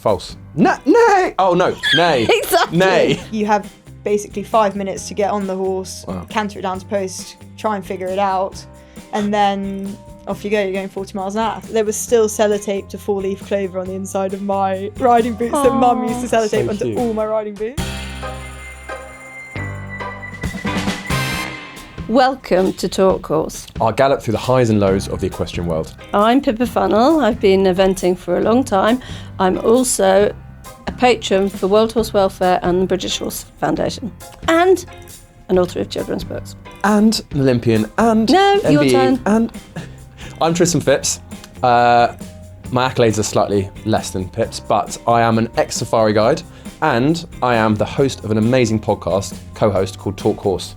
False. Nay! Oh no, nay. Exactly. Nay. You have basically 5 minutes to get on the horse, canter it down to post, try and figure it out, and then off you go. You're going 40 miles an hour. There was still sellotape to 4-leaf clover on the inside of my riding boots that Mum used to sellotape onto all my riding boots. Welcome to Talk Horse. Our gallop through the highs and lows of the equestrian world. I'm Pippa Funnell. I've been eventing for a long time. I'm also a patron for World Horse Welfare and the British Horse Foundation, and an author of children's books. And an Olympian, and No, MBE, your turn. And I'm Tristan Phipps. My accolades are slightly less than Pip's, but I am an ex-safari guide, and I am the host of an amazing podcast, co-host called Talk Horse.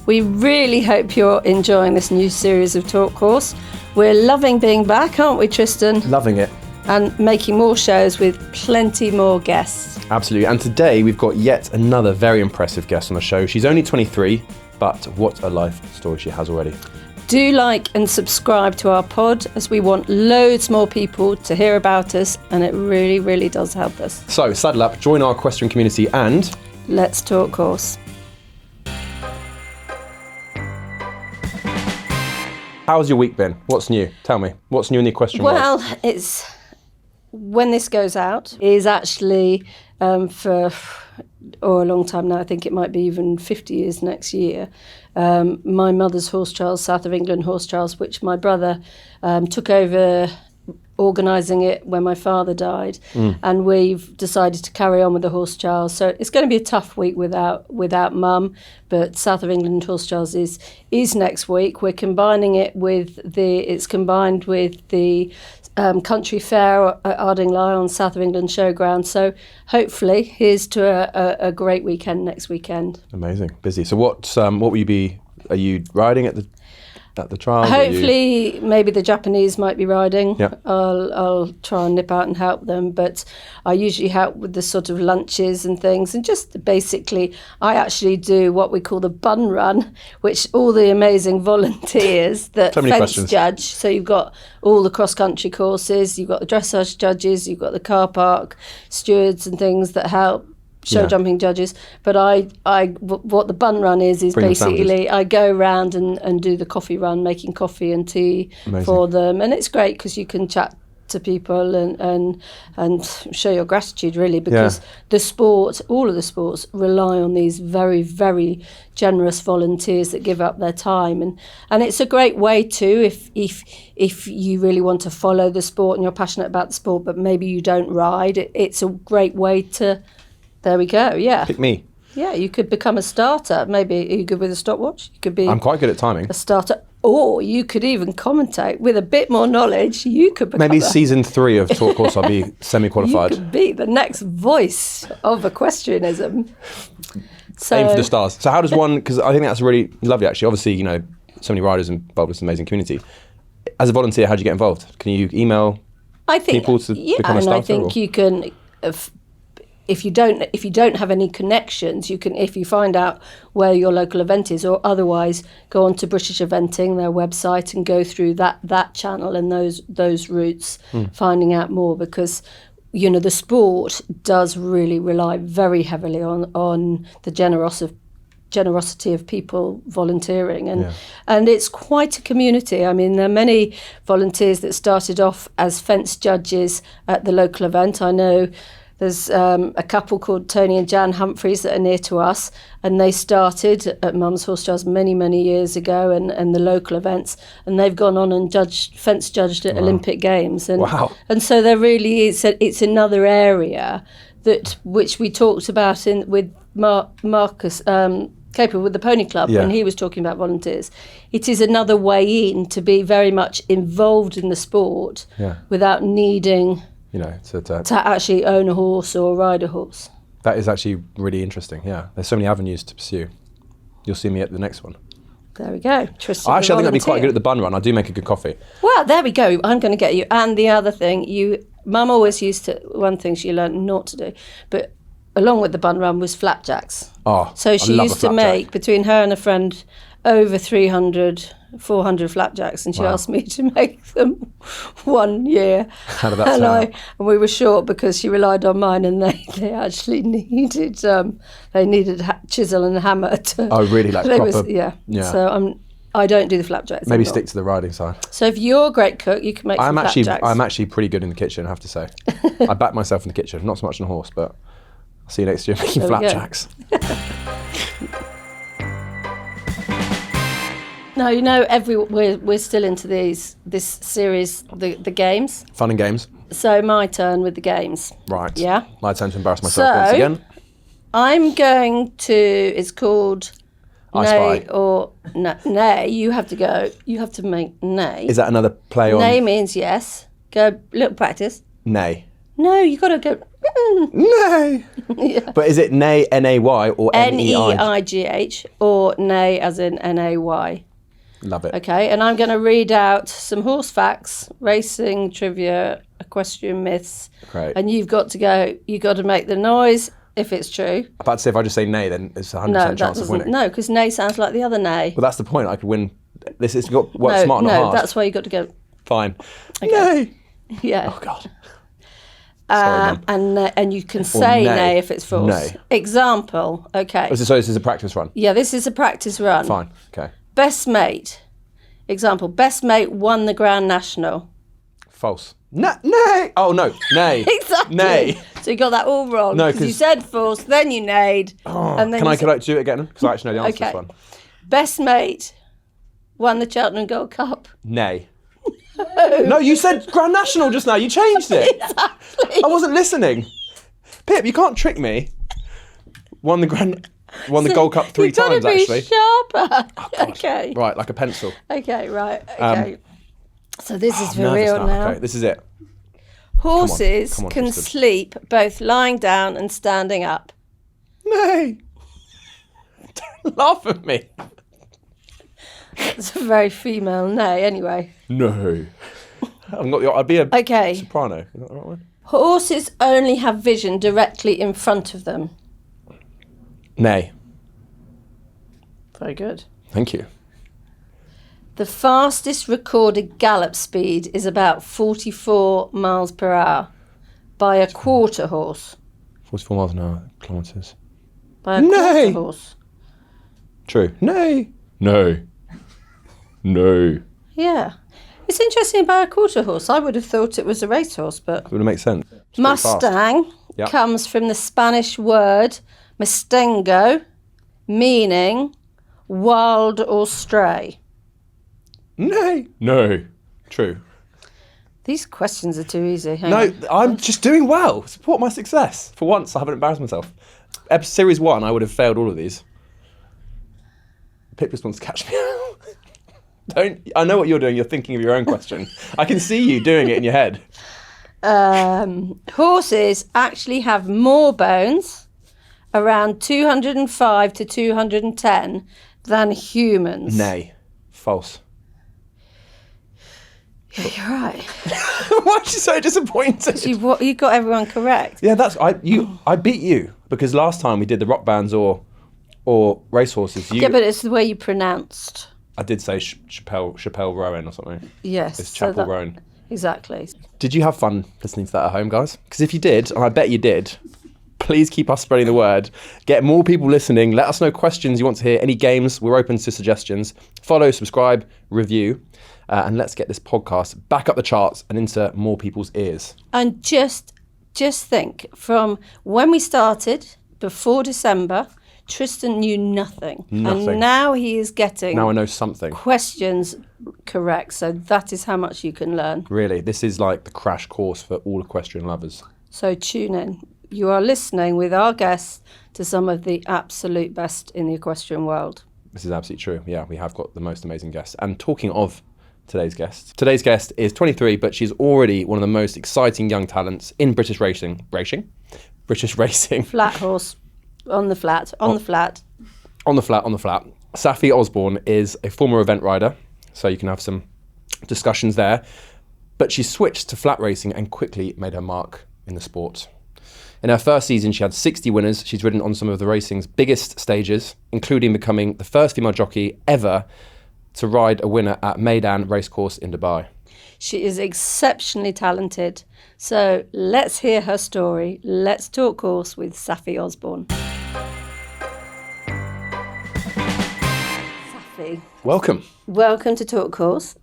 We really hope you're enjoying this new series of Talk Horse. We're loving being back, aren't we, Tristan? Loving it. And making more shows with plenty more guests. Absolutely. And today we've got yet another very impressive guest on the show. She's only 23, but what a life story she has already. Do like and subscribe to our pod, as we want loads more people to hear about us, and it really, really does help us. So saddle up, join our equestrian community, and let's talk horse. How's your week been? What's new? Tell me. What's new in the equestrian world? Well, it's when this goes out is actually for a long time now. I think it might be even 50 years next year. My mother's horse trials, South of England horse trials, which my brother took over organising it when my father died, and we've decided to carry on with the horse trials. So it's going to be a tough week without Mum, but South of England horse trials is next week. We're combining it with the country fair at Ardingly on South of England Showground. So hopefully here's to a great weekend next weekend. Amazing, busy. So what will you be? Are you riding at the trials? Hopefully, maybe the Japanese might be riding. Yep. I'll try and nip out and help them, but I usually help with the sort of lunches and things, and just basically I actually do what we call the bun run, which all the amazing volunteers that fence judge. So you've got all the cross-country courses, you've got the dressage judges, you've got the car park stewards and things that help. Show jumping judges, but what the bun run is basically I go around and do the coffee run, making coffee and tea for them, and it's great because you can chat to people and show your gratitude, really, because the sport, all of the sports, rely on these very, very generous volunteers that give up their time, and it's a great way too if you really want to follow the sport and you're passionate about the sport, but maybe you don't ride. It's a great way to. There we go, yeah. Pick me. Yeah, you could become a starter. Maybe, are you good with a stopwatch? You could be. I'm quite good at timing. A starter. Or you could even commentate with a bit more knowledge. You could become maybe season 3 of Talk Horse I'll be semi-qualified. You could be the next voice of equestrianism. So, aim for the stars. So how does one, because I think that's really lovely actually, obviously, so many riders involved with this amazing community. As a volunteer, how do you get involved? Can you email people to become a starter? I think you can... If you don't have any connections, you can, if you find out where your local event is, or otherwise go on to British Eventing, their website, and go through that channel and those routes, finding out more, because the sport does really rely very heavily on the generosity of people volunteering, and it's quite a community. I mean, there are many volunteers that started off as fence judges at the local event. I know there's a couple called Tony and Jan Humphreys that are near to us, and they started at Mum's Horse Trials many, many years ago, and the local events, and they've gone on and fence judged at Olympic Games, and so there really is. It's another area which we talked about with Marcus Capel with the Pony Club when he was talking about volunteers. It is another way in to be very much involved in the sport without needing. To actually own a horse or ride a horse. That is actually really interesting, yeah. There's so many avenues to pursue. You'll see me at the next one. There we go. Tristan, I think I'd be quite good at the bun run. I do make a good coffee. Well, there we go. I'm going to get you. And the other thing, Mum always used to, one thing she learned not to do, but along with the bun run was flapjacks. Oh, so she used to make, between her and a friend, over 300 400 flapjacks, and she Wow. asked me to make them 1 year. How did that and turn out? and we were short because she relied on mine, and they actually needed chisel and hammer to. Oh, really? Like they proper? yeah. Yeah. So I don't do the flapjacks. Maybe anymore. stick to the riding side. So if you're a great cook, you can make some flapjacks. I'm actually pretty good in the kitchen, I have to say. I back myself in the kitchen, not so much on a horse, but I'll see you next year making There we go. flapjacks. No, we're still into this series, the games. Fun and games. So my turn with the games. Right. Yeah. My turn to embarrass myself once So- again. I'm going to. It's called I Neigh spy. or Neigh. You have to go. You have to make Neigh. Is that another play on Neigh means yes. Go little practice. nay? No, you got to go. Nay. Yeah. But is it nay, N-A-Y, or N-E-I? Neigh or Neigh as in Nay. Love it. Okay, and I'm going to read out some horse facts, racing trivia, equestrian myths, Great. and you've got to go. You got to make the noise if it's true. I'm about to say if I just say nay, then it's a 100% No, that chance of doesn't. winning. No, because Neigh sounds like the other Neigh. Well, that's the point. I could win. This is got work No, smart, not no, hard. that's why you got to go. Fine. Okay. Nay. Yeah. Oh God. Sorry, Mum. And you can say Neigh. Neigh if it's false. Neigh. Example. Okay. So this is a practice run. Yeah, this is a practice run. Fine. Okay. Best mate. Example. Best mate won the Grand National. False. Nay. Oh no. Nay. Exactly. Nay. So you got that all wrong. No, because you 'cause- said false, then you neighed. And then Can you I said, do it again? Because I actually know the answer to Okay. this one. Best mate won the Cheltenham Gold Cup. Nay. No, you said Grand National just now. You changed it. Exactly. I wasn't listening. Pip, you can't trick me. Won the Gold Cup 3 times You've got to be actually. sharper. Okay. Right, like a pencil. Okay, right. Okay. So this is for Nervous real now. Okay, this is it. Horses Come on, can Tristan. sleep both lying down and standing up. Nay. Don't laugh at me. It's a very female neigh, anyway. No. I'd be a Okay. soprano. Is that the right one? Horses only have vision directly in front of them. Nay. Very good. Thank you. The fastest recorded gallop speed is about 44 miles per hour by a quarter horse. 44 miles an hour, kilometres. By a Neigh. quarter horse. True. Nay. No. No. Yeah. It's interesting about a quarter horse. I would have thought it was a racehorse, but Would it make sense? It's pretty fast. Mustang Yep. comes from the Spanish word mustango, meaning wild or stray. Nay. No. True. These questions are too easy. Hang No, on. I'm just doing well. Support my success. For once, I haven't embarrassed myself. Series 1, I would have failed all of these. Pip just wants to catch me out. I know what you're doing. You're thinking of your own question. I can see you doing it in your head. Horses actually have more bones, around 205 to 210, than humans. Nay. False. Yeah, you're right. Why are you so disappointed? You got everyone correct. Yeah, I beat you because last time we did the rock bands or racehorses. Yeah, but it's the way you pronounced. I did say Chappelle Rowan or something. Yes. It's so Chapel that- Rowan. Exactly. Did you have fun listening to that at home, guys? Because if you did, and I bet you did, please keep us spreading the word. Get more people listening. Let us know questions you want to hear. Any games, we're open to suggestions. Follow, subscribe, review. And let's get this podcast back up the charts and into more people's ears. And just think, from when we started, before December, Tristan knew nothing. Nothing. And now he is getting Now I know something. questions correct. So that is how much you can learn. Really, this is like the crash course for all equestrian lovers. So tune in. You are listening with our guests to some of the absolute best in the equestrian world. This is absolutely true. Yeah, we have got the most amazing guests. And talking of today's guest is 23, but she's already one of the most exciting young talents in British racing. British racing. Flat horse, on the flat. On the flat. Saffie Osborne is a former event rider, so you can have some discussions there. But she switched to flat racing and quickly made her mark in the sport. In her first season, she had 60 winners. She's ridden on some of the racing's biggest stages, including becoming the first female jockey ever to ride a winner at Meydan Racecourse in Dubai. She is exceptionally talented. So let's hear her story. Let's talk horse with Saffie Osborne. Saffie. Welcome. Welcome to Talk Horse.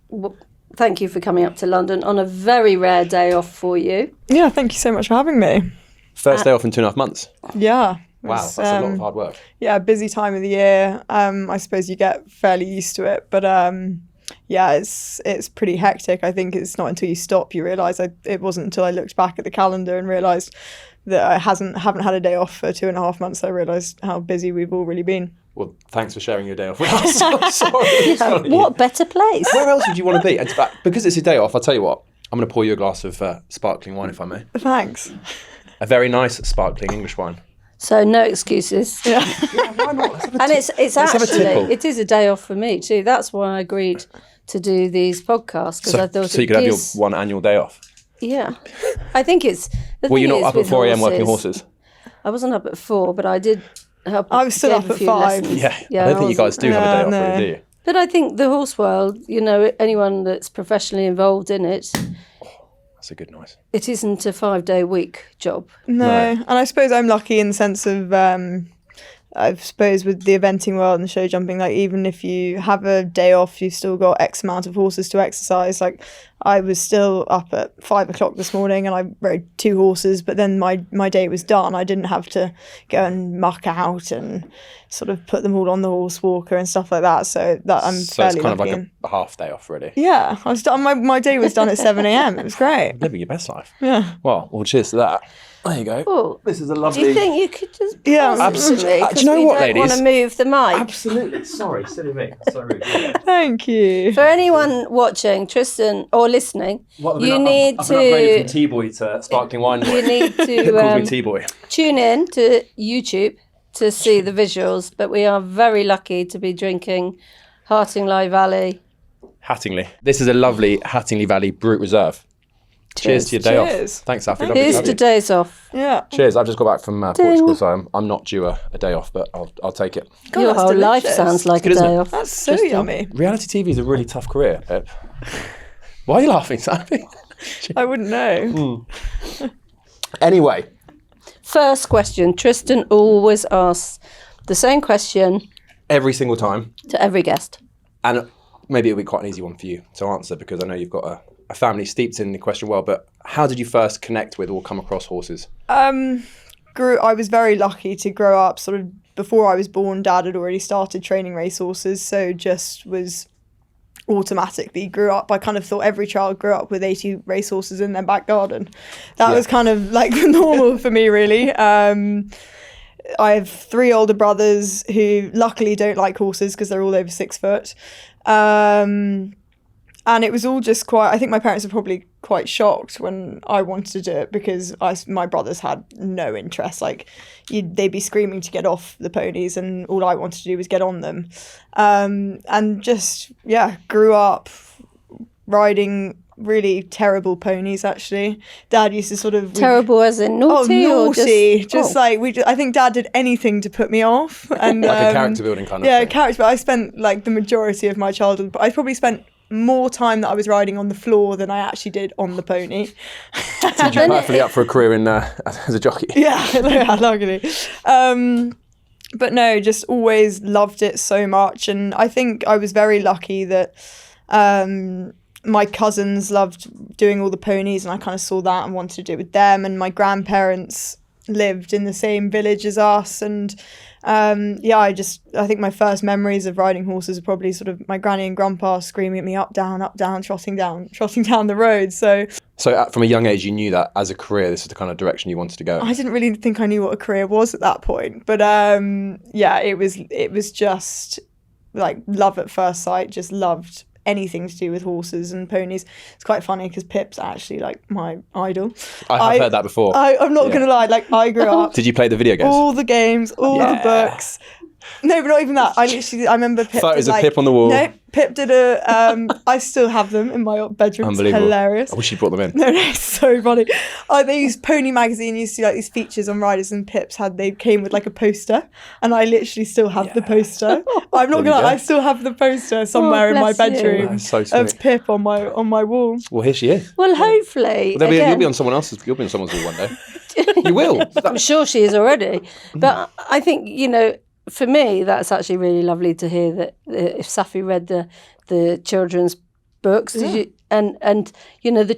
Thank you for coming up to London on a very rare day off for you. Yeah, thank you so much for having me. First day off in 2.5 months. Yeah. Wow, that's a lot of hard work. Yeah, busy time of the year. I suppose you get fairly used to it, but yeah, it's pretty hectic. I think it's not until you stop you realise. It wasn't until I looked back at the calendar and realised that I haven't had a day off for 2.5 months. I realised how busy we've all really been. Well, thanks for sharing your day off with us. I'm sorry. What better place? Where else would you want to be? Because it's a day off, I'll tell you what. I'm going to pour you a glass of sparkling wine, if I may. Thanks. A very nice sparkling English wine. So no excuses. Yeah. Why not? And it's actually, it is a day off for me too. That's why I agreed to do these podcasts, because I thought so you could have your one annual day off. Yeah, I think it's. Were you not up at 4 a.m. working horses? I wasn't up at 4, but I did help. I was still up at 5. Lessons. Yeah, I don't think you guys do have a day off, no. really, do you? But I think the horse world, anyone that's professionally involved in it, That's a good noise. it isn't a 5-day week job. No, and I suppose I'm lucky in the sense of, I suppose with the eventing world and the show jumping, like even if you have a day off, you've still got X amount of horses to exercise. Like I was still up at 5 o'clock this morning and I rode 2 horses, but then my day was done. I didn't have to go and muck out and sort of put them all on the horse walker and stuff like that. So that I'm fairly it's kind lucky of like a half day off, really. Yeah, I was done. My day was done at 7 a.m. It was great. Living your best life. Yeah. Well, cheers to that. There you go. Oh, This is a do lovely... you think you could just Yeah, pause it for me? do you know what, we don't want ladies? to move the mic. Absolutely. Sorry, silly me. So rude. Thank you. For anyone watching, Tristan, or listening, you need I've been upgraded from to T-boy to sparkling wine. you need It calls me to T-boy. tune in to YouTube to see the visuals. But we are very lucky to be drinking Hartingley Valley. Hattingley. This is a lovely Hattingley Valley Brute Reserve. Cheers to your day Cheers. off. Thanks, Safi. Lovely to Here's have the you. days off. Yeah. Cheers. I've just got back from Portugal, so I'm not due a day off, but I'll take it. God, Your that's whole life delicious. sounds like Good, a isn't day it? off. That's so Tristan. yummy. Reality TV is a really tough career, Pip. Why are you laughing, Safi? I wouldn't know. Anyway, First question. Tristan always asks the same question every single time, to every guest. and maybe it'll be quite an easy one for you to answer because I know you've got a family steeped in the equestrian world, but how did you first connect with or come across horses? I was very lucky to grow up sort of before I was born. Dad had already started training racehorses, so just was automatically grew up. I kind of thought every child grew up with 80 racehorses in their back garden. That was kind of like normal for me, really. I have 3 older brothers who luckily don't like horses because they're all over 6 foot. And it was all just quite, I think my parents were probably quite shocked when I wanted to do it because my brothers had no interest. Like they'd be screaming to get off the ponies and all I wanted to do was get on them. And just, grew up riding really terrible ponies, actually. Dad used to sort of... Terrible as in naughty? Oh, naughty. Or just like, I think Dad did anything to put me off. And Like a character building kind of yeah, thing. character. But I spent like the majority of my childhood, but I probably spent more time that I was riding on the floor than I actually did on the pony. Did you perfectly up for a career in as a jockey? Yeah, luckily. But no, just always loved it so much. And I think I was very lucky that my cousins loved doing all the ponies and I kind of saw that and wanted to do it with them. And my grandparents lived in the same village as us. And I think my first memories of riding horses are probably sort of my granny and grandpa screaming at me up, down, trotting down the road. So from a young age, you knew that as a career, this is the kind of direction you wanted to go. I didn't really think I knew what a career was at that point. But it was just like love at first sight, just loved anything to do with horses and ponies. It's quite funny because Pip's actually like my idol. I have heard that before. I'm not going to lie, like I grew up. Did you play the video games? All the games, all the books. No, but not even that. I remember Pip Photos did, of Pip on the wall. No, Pip did I still have them in my bedroom. It's Unbelievable. hilarious. I wish you brought them in. No, it's so funny. They used Pony Magazine used to do like these features on riders, and Pips they came with like a poster, and I literally still have the poster. I'm not gonna lie, I still have the poster somewhere in my bedroom of Pip on my wall. Well, here she is. Well, hopefully. Well, you'll be on someone else's. You'll be on someone's wall one day. You will. I'm sure she is already. But I think, for me, that's actually really lovely to hear that if Safi read the children's books, the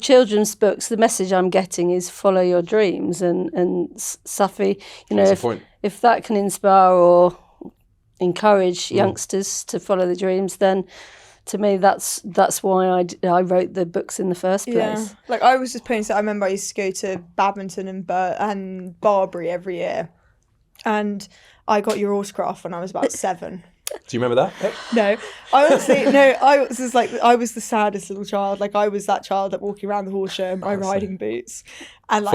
children's books, the message I'm getting is follow your dreams. And Safi, if that can inspire or encourage youngsters to follow the dreams, then to me, that's why I wrote the books in the first place. Yeah. Like I was just putting, so I remember I used to go to Badminton and Barbary every year, and I got your autograph when I was about 7. Do you remember that? No, I was the saddest little child. Like I was that child that walking around the horse show in my riding boots, and like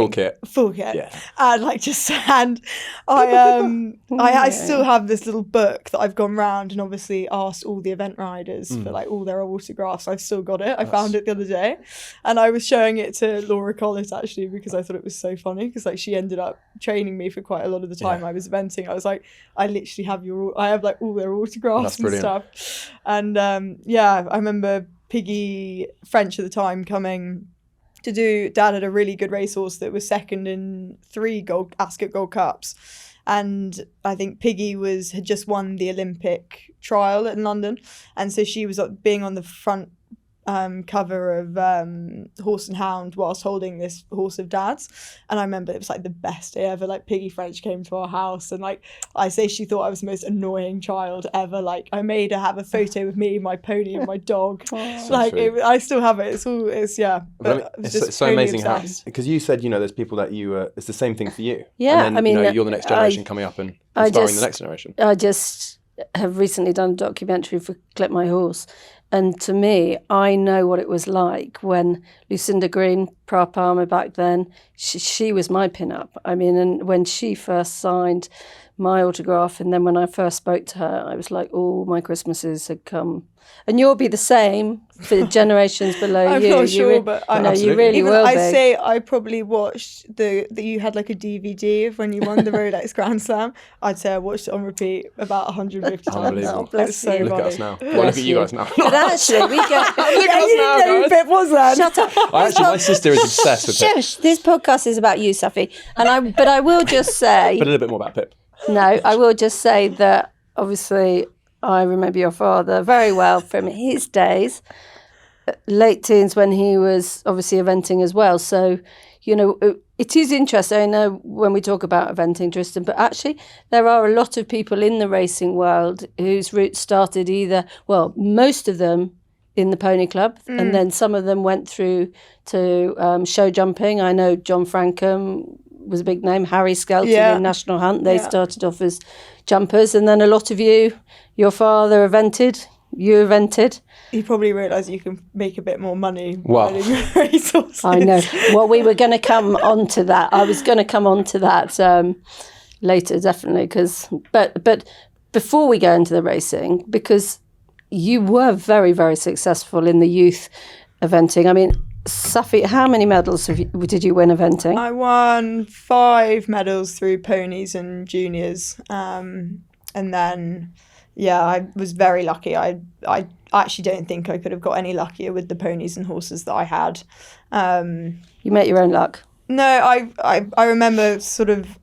full kit, yeah. And like I still have this little book that I've gone round and obviously asked all the event riders for like all their autographs. I've still got it. I found it the other day, and I was showing it to Laura Collett actually because I thought it was so funny because like she ended up training me for quite a lot of the time I was eventing. I was like, I literally have I have like all their autographs and stuff. And I remember Piggy French at the time coming to do. Dad had a really good racehorse that was second in 3 Ascot Gold Cups, and I think Piggy had just won the Olympic trial in London, and so she was being on the front cover of Horse and Hound whilst holding this horse of Dad's, and I remember it was like the best day ever. Like Piggy French came to our house, and like I say, she thought I was the most annoying child ever. Like I made her have a photo with me, my pony, and my dog. I still have it. It's so amazing how, because you said there's people that it's the same thing for you. Yeah, and then, you're the next generation coming up and inspiring the next generation. I just have recently done a documentary for Clip My Horse. And to me, I know what it was like when Lucinda Green, Pra Palmer back then, she was my pin-up. I mean, and when she first signed my autograph, and then when I first spoke to her, I was like, all my Christmases had come. And you'll be the same for generations below I'm you. I'm not sure, but you really will be. I'd say I probably watched that you had like a DVD of when you won the Rolex Grand Slam. I'd say I watched it on repeat about 150 times. Unbelievable. That's so Look funny. at us now. Well, look at you guys now. But actually, we go. Look at us now, guys. Bit was that? Shut up. My sister is obsessed with Pip. Shush. This podcast is about you, Safi. But I will just say. But a little bit more about Pip. No, I will just say that obviously I remember your father very well from his days, late teens when he was obviously eventing as well. So, it is interesting. I know when we talk about eventing, Tristan, but actually there are a lot of people in the racing world whose roots started most of them in the Pony Club, and then some of them went through to show jumping. I know John Frankham was a big name, Harry Skelton in National Hunt. They started off as jumpers, and then a lot of your father evented, you evented. You probably realise you can make a bit more money riding racehorses. I know. Well, we were going to come on to that. I was going to come on to that later, definitely. But before we go into the racing, because you were very, very successful in the youth eventing. I mean, Safi, how many medals did you win eventing? I won 5 medals through ponies and juniors, and then I was very lucky. I actually don't think I could have got any luckier with the ponies and horses that I had. You met your own luck. No, I remember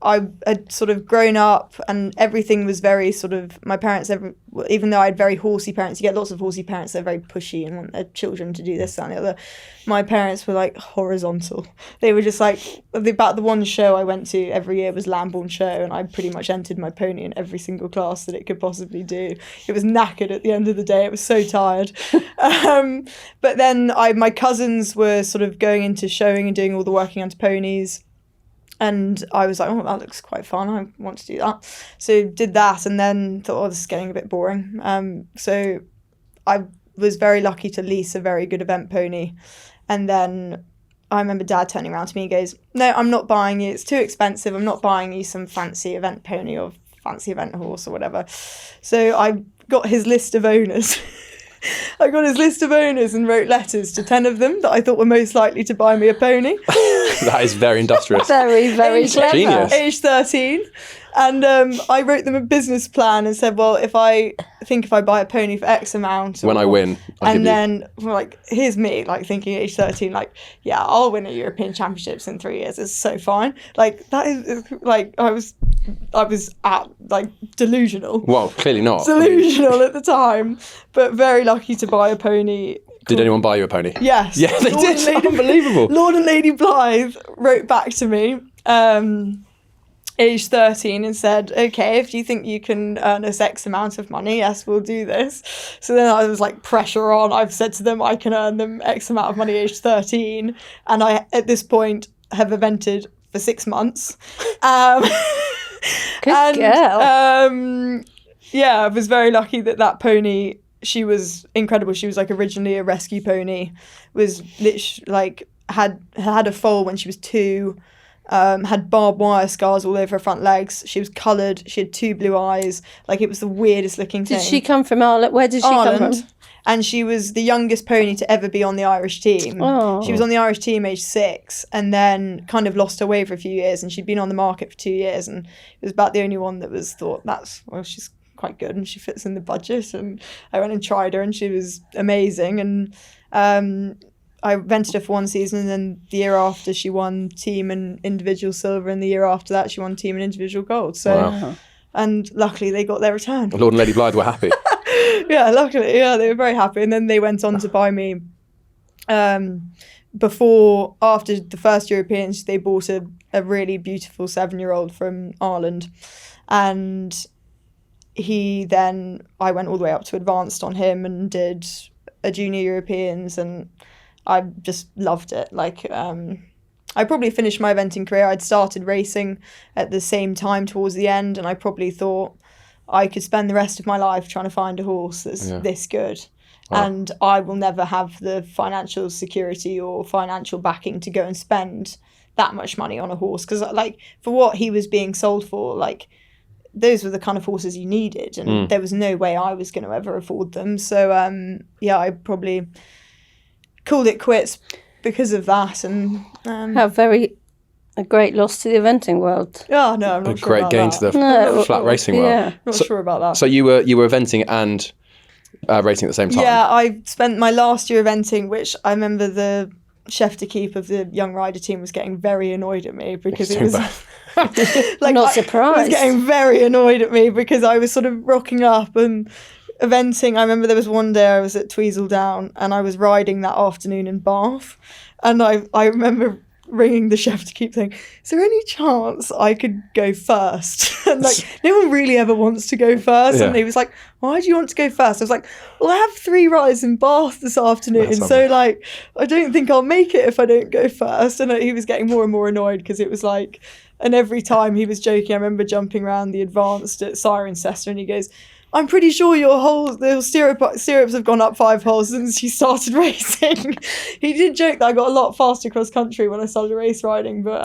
I had sort of grown up and everything was very my parents, even though I had very horsey parents, you get lots of horsey parents that are very pushy and want their children to do this, that and the other. My parents were like horizontal. They were just like, about the one show I went to every year was Lambourne Show, and I pretty much entered my pony in every single class that it could possibly do. It was knackered at the end of the day. It was so tired. But then my cousins were sort of going into showing and doing all the working onto ponies. And I was like, oh, that looks quite fun. I want to do that. So did that and then thought, this is getting a bit boring. So I was very lucky to lease a very good event pony. And then I remember Dad turning around to me and goes, no, I'm not buying you. It's too expensive. I'm not buying you some fancy event pony or fancy event horse or whatever. So I got his list of owners. I got his list of owners and wrote letters to 10 of them that I thought were most likely to buy me a pony. That is very industrious. Very, very clever. Genius. Age 13. And I wrote them a business plan and said, well, if I buy a pony for X amount. When I win. And then, like, here's me, like, thinking age 13, like, yeah, I'll win a European Championships in 3 years. It's so fine. Like, that is, like, I was delusional. Well, clearly not. Delusional at the time, but very lucky to buy a pony. Did anyone buy you a pony? Yes. Yeah, they did. Unbelievable. Lord and Lady Blythe wrote back to me, age 13, and said, okay, if you think you can earn us X amount of money, yes, we'll do this. So then I was like, pressure on. I've said to them I can earn them X amount of money age 13. And I, at this point, have evented for 6 months. Good girl. Yeah, I was very lucky that pony, she was incredible. She was like originally a rescue pony, was literally like had a foal when she was 2, had barbed wire scars all over her front legs. She was coloured. She had 2 blue eyes. Like, it was the weirdest looking thing. Did she come from Ireland? Where did she come from? And she was the youngest pony to ever be on the Irish team. Oh. She was on the Irish team age 6 and then kind of lost her way for a few years, and she'd been on the market for 2 years, and it was about the only one that was thought, she's quite good and she fits in the budget. And I went and tried her and she was amazing. And I rented her for 1 season, and then the year after she won team and individual silver, and the year after that she won team and individual gold. So, wow. And luckily they got their return. Lord and Lady Blythe were happy. Yeah, luckily, yeah, they were very happy. And then they went on to buy me, after the first Europeans, they bought a really beautiful 7-year-old from Ireland. And I went all the way up to advanced on him and did a junior Europeans, and I just loved it. Like, I probably finished my eventing career. I'd started racing at the same time towards the end, and I probably thought I could spend the rest of my life trying to find a horse that's this good. Wow. And I will never have the financial security or financial backing to go and spend that much money on a horse. Because, like, for what he was being sold for, like, those were the kind of horses you needed, and there was no way I was going to ever afford them. So, I probably called it quits because of that. And a great loss to the eventing world. Oh, no, I'm not sure about that. A great gain to the flat racing world. Yeah, not sure about that. So you were eventing and racing at the same time? Yeah, I spent my last year eventing, which I remember the chef de keep of the young rider team was getting very annoyed at me because it was like, not surprised. I was getting very annoyed at me because I was sort of rocking up and eventing. I remember there was one day I was at Tweedledown and I was riding that afternoon in Bath, and I remember ringing the chef to keep saying, is there any chance I could go first? And like, no one really ever wants to go first. Yeah. And he was like, why do you want to go first? I was like, well, I have 3 rides in Bath this afternoon. So like, I don't think I'll make it if I don't go first. And he was getting more and more annoyed because it was like, and every time he was joking, I remember jumping around the advanced at Cirencester and he goes, I'm pretty sure the stirrups have gone up 5 holes since you started racing. He did joke that I got a lot faster cross country when I started race riding, but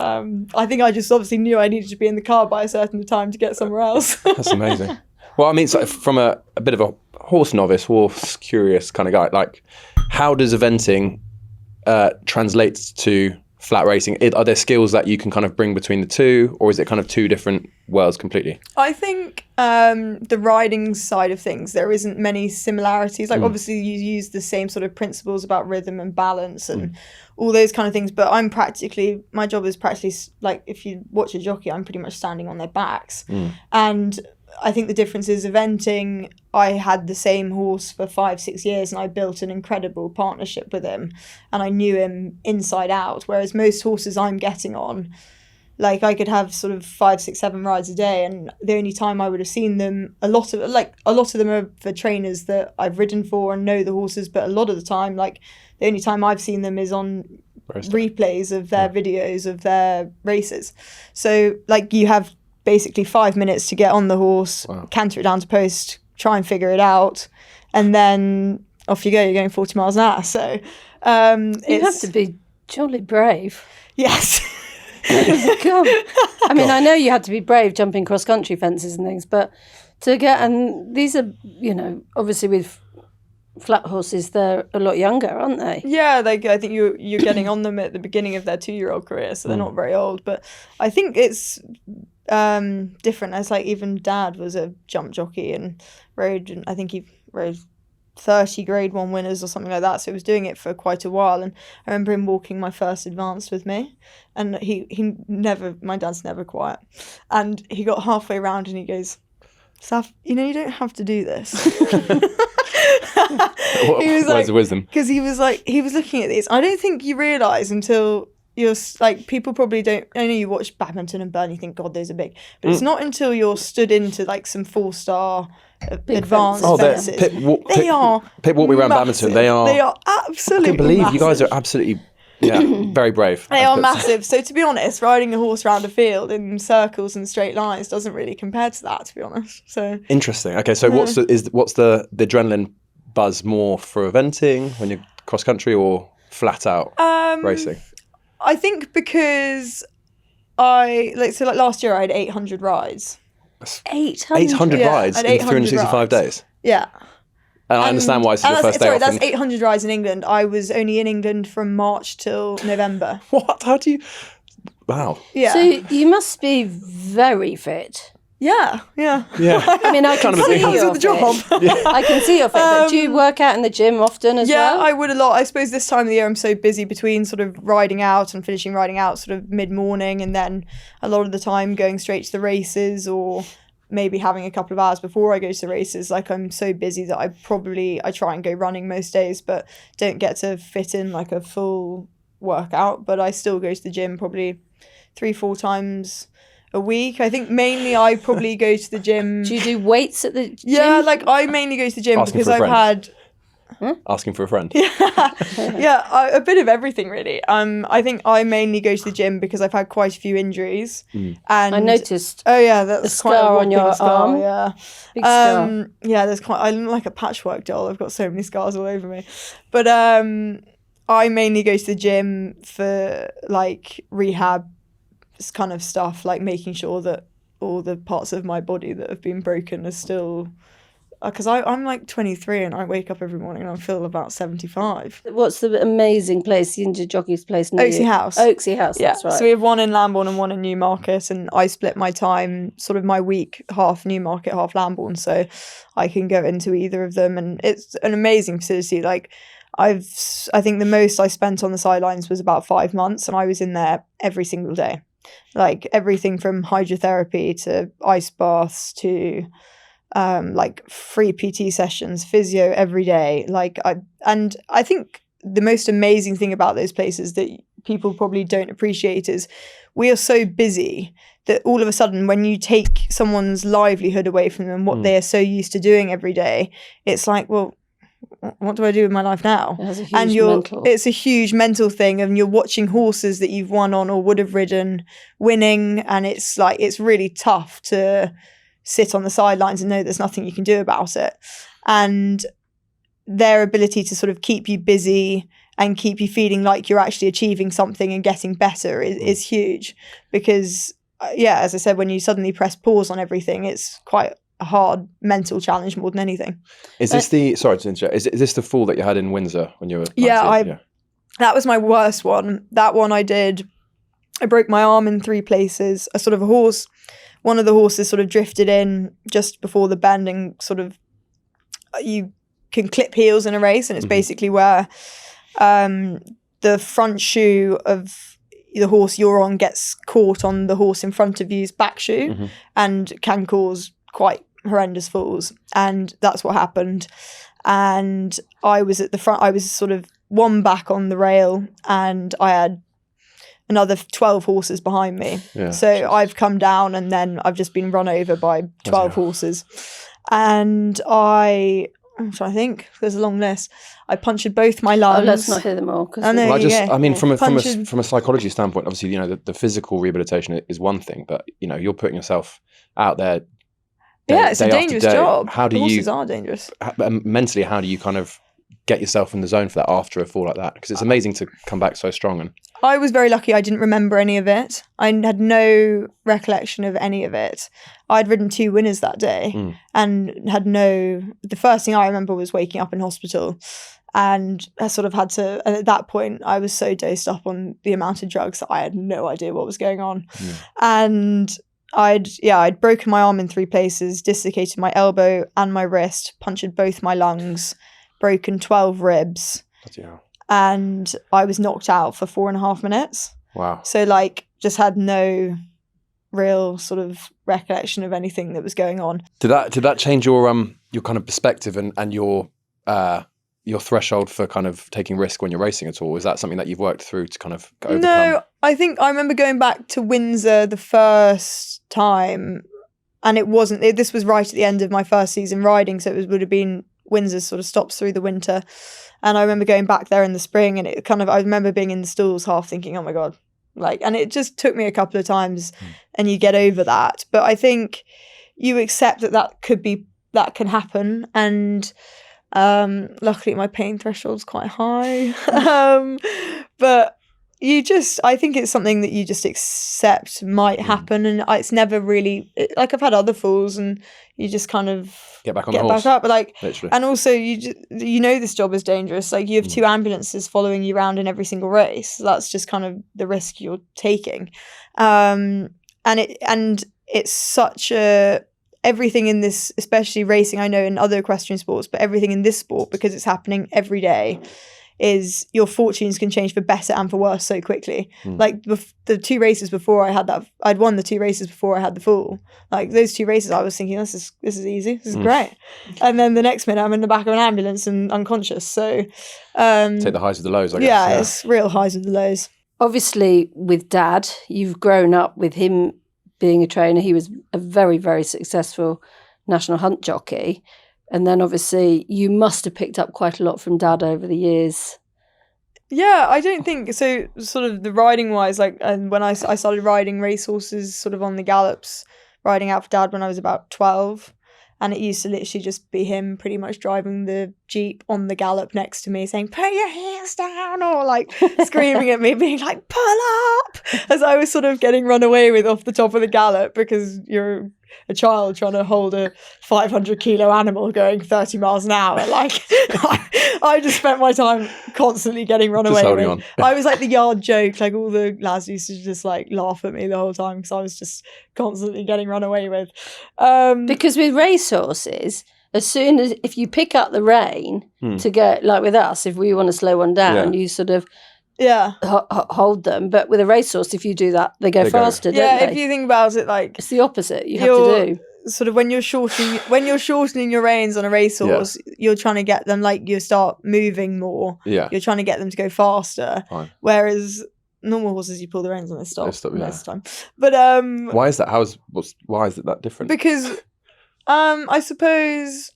I think I just obviously knew I needed to be in the car by a certain time to get somewhere else. That's amazing. Well, I mean, so from a bit of a horse novice, horse curious kind of guy, like, how does eventing translate to flat racing? Are there skills that you can kind of bring between the two, or is it kind of 2 different worlds completely? I think the riding side of things, there isn't many similarities. Like, obviously you use the same sort of principles about rhythm and balance and all those kind of things, but my job is practically, like, if you watch a jockey, I'm pretty much standing on their backs. And I think the difference is eventing, I had the same horse for 5-6 years and I built an incredible partnership with him and I knew him inside out, whereas most horses I'm getting on, like, I could have sort of 5, 6, 7 rides a day, and the only time I would have seen them, a lot of them are for trainers that I've ridden for and know the horses, but a lot of the time, like, the only time I've seen them is on replays of their videos of their races. So, like, you have basically 5 minutes to get on the horse, canter it down to post, try and figure it out, and then off you go. You're going 40 miles an hour. So you have to be jolly brave. Yes. God. I mean, I know you had to be brave jumping cross-country fences and things, but and these are, obviously with flat horses, they're a lot younger, aren't they? Yeah, I think you're getting on them at the beginning of their 2-year-old career, so they're not very old. But I think it's different. As like even Dad was a jump jockey and I think he rode 30 Grade 1 winners or something like that, so he was doing it for quite a while. And I remember him walking my first advanced with me, and my dad's never quiet, and he got halfway around and he goes, Saff, you don't have to do this. He was words of wisdom. Because he was looking at these. I don't think you realise until you're like, people probably don't. I know you watch badminton and Burn, you think, God, those are big, but it's not until you're stood into like some 4-star advanced fences. Pip walked me around badminton. They are absolutely. I can believe massive. You guys are absolutely very brave. They are massive. So to be honest, riding a horse around a field in circles and straight lines doesn't really compare to that, to be honest. So interesting. Okay, so what's the adrenaline buzz more for eventing when you're cross country or flat out racing? I think because last year I had 800 rides. 800 rides in 365 days. Yeah. And I understand why it's your first day off. That's 800 rides in England. I was only in England from March till November. What? How do you... Wow. Yeah. So you must be very fit. Yeah. I mean, I can see you're fit. I can see you're fit. But do you work out in the gym often as well? Yeah, I would a lot. I suppose this time of the year I'm so busy between sort of riding out and finishing riding out sort of mid-morning, and then a lot of the time going straight to the races, or maybe having a couple of hours before I go to the races. Like, I'm so busy that I try and go running most days, but don't get to fit in like a full workout. But I still go to the gym probably 3-4 times a week. I think mainly I probably go to the gym. Do you do weights at the gym? Yeah, like I mainly go to the gym because I've had... Asking for a friend. A bit of everything really. I think I mainly go to the gym because I've had quite a few injuries. And I noticed. Oh yeah, that's the scar on your arm. Yeah, big scar. Yeah, I look like a patchwork doll. I've got so many scars all over me. But I mainly go to the gym for like rehab kind of stuff, like making sure that all the parts of my body that have been broken are still. Because I'm like 23 and I wake up every morning and I feel about 75. What's the amazing place, the Injured Jockeys place near Oaksey you? House. Oaksey House, that's right. So we have one in Lambourne and one in Newmarket, and I split my time, sort of my week, half Newmarket, half Lambourne, so I can go into either of them, and it's an amazing facility. Like, I think the most I spent on the sidelines was about 5 months, and I was in there every single day. Like, everything from hydrotherapy to ice baths to... like free PT sessions, physio every day. I think the most amazing thing about those places that people probably don't appreciate is we are so busy that all of a sudden when you take someone's livelihood away from them, what they are so used to doing every day, it's like, well, what do I do with my life now? It's a huge mental thing, and you're watching horses that you've won on or would have ridden winning, and it's like, it's really tough to sit on the sidelines and know there's nothing you can do about it. And their ability to sort of keep you busy and keep you feeling like you're actually achieving something and getting better is huge. Because, as I said, when you suddenly press pause on everything, it's quite a hard mental challenge more than anything. Is this sorry to interrupt, is this the fall that you had in Windsor when you were 19? That was my worst one. That one I broke my arm in 3 places. One of the horses sort of drifted in just before the bend, and sort of you can clip heels in a race, and it's basically where the front shoe of the horse you're on gets caught on the horse in front of you's back shoe and can cause quite horrendous falls. And that's what happened. And I was at the front, I was sort of one back on the rail, and I had another 12 horses behind me. So I've come down, and then I've just been run over by 12 horses. And I'm trying to think, there's a long list. I punctured both my lungs. Oh, let's not hear them all. From a psychology standpoint, obviously, the physical rehabilitation is one thing, but you're putting yourself out there. It's a dangerous job. How do horses are dangerous. Mentally, how do you kind of get yourself in the zone for that after a fall like that? Because it's amazing to come back so strong. And I was very lucky. I didn't remember any of it. I had no recollection of any of it. I'd ridden 2 winners that day and the first thing I remember was waking up in hospital. And I sort of had to, and at that point, I was so dosed up on the amount of drugs that I had no idea what was going on. Yeah. And I'd broken my arm in 3 places, dislocated my elbow and my wrist, punctured both my lungs, broken 12 ribs. Yeah. And I was knocked out for 4.5 minutes. Wow. So like just had no real sort of recollection of anything that was going on. Did that change your kind of perspective and your threshold for kind of taking risk when you're racing at all? Is that something that you've worked through to kind of overcome? No, I think I remember going back to Windsor the first time, and this was right at the end of my first season riding, so would have been Windsor sort of stops through the winter. And I remember going back there in the spring, and I remember being in the stalls half thinking, oh my God, and it just took me a couple of times and you get over that. But I think you accept that can happen. And luckily my pain threshold's quite high. But I think it's something that you just accept might happen, and it's never really I've had other falls and you just kind of get back up, but literally. And also you know this job is dangerous. Like you have 2 ambulances following you around in every single race. So that's just kind of the risk you're taking. And it's such a everything in this, especially racing, I know in other equestrian sports, but everything in this sport, because it's happening every day, is your fortunes can change for better and for worse so quickly. Like the 2 races before I had that, I'd won the 2 races before I had the fall. Like those 2 races, I was thinking, this is easy, this is great. And then the next minute, I'm in the back of an ambulance and unconscious. So take the highs with the lows, I guess. Yeah, it's real highs with the lows. Obviously, with Dad, you've grown up with him being a trainer. He was a very, very successful national hunt jockey. And then obviously you must have picked up quite a lot from Dad over the years. Yeah, I don't think so. Sort of the riding wise, and when I started riding racehorses, sort of on the gallops, riding out for Dad when I was about 12, and it used to literally just be him pretty much driving the Jeep on the gallop next to me, saying "Put your hands down," or screaming at me, being like "Pull up," as I was sort of getting run away with off the top of the gallop because you're a child trying to hold a 500 kilo animal going 30 miles an hour. I just spent my time constantly getting run away with. On. I was like the yard joke. All the lads used to just laugh at me the whole time because I was just constantly getting run away with. Because with racehorses, as soon as if you pick up the rein to go, like with us, if we want to slow one down, you sort of hold them. But with a racehorse, if you do that, they go faster, don't they? If you think about it, it's the opposite. You have to do sort of when you're shortening your reins on a racehorse, you're trying to get them you start moving more. Yeah, you're trying to get them to go faster. Fine. Whereas normal horses, you pull the reins and they stop most of the time. But why is that? Why is it that different? Because I suppose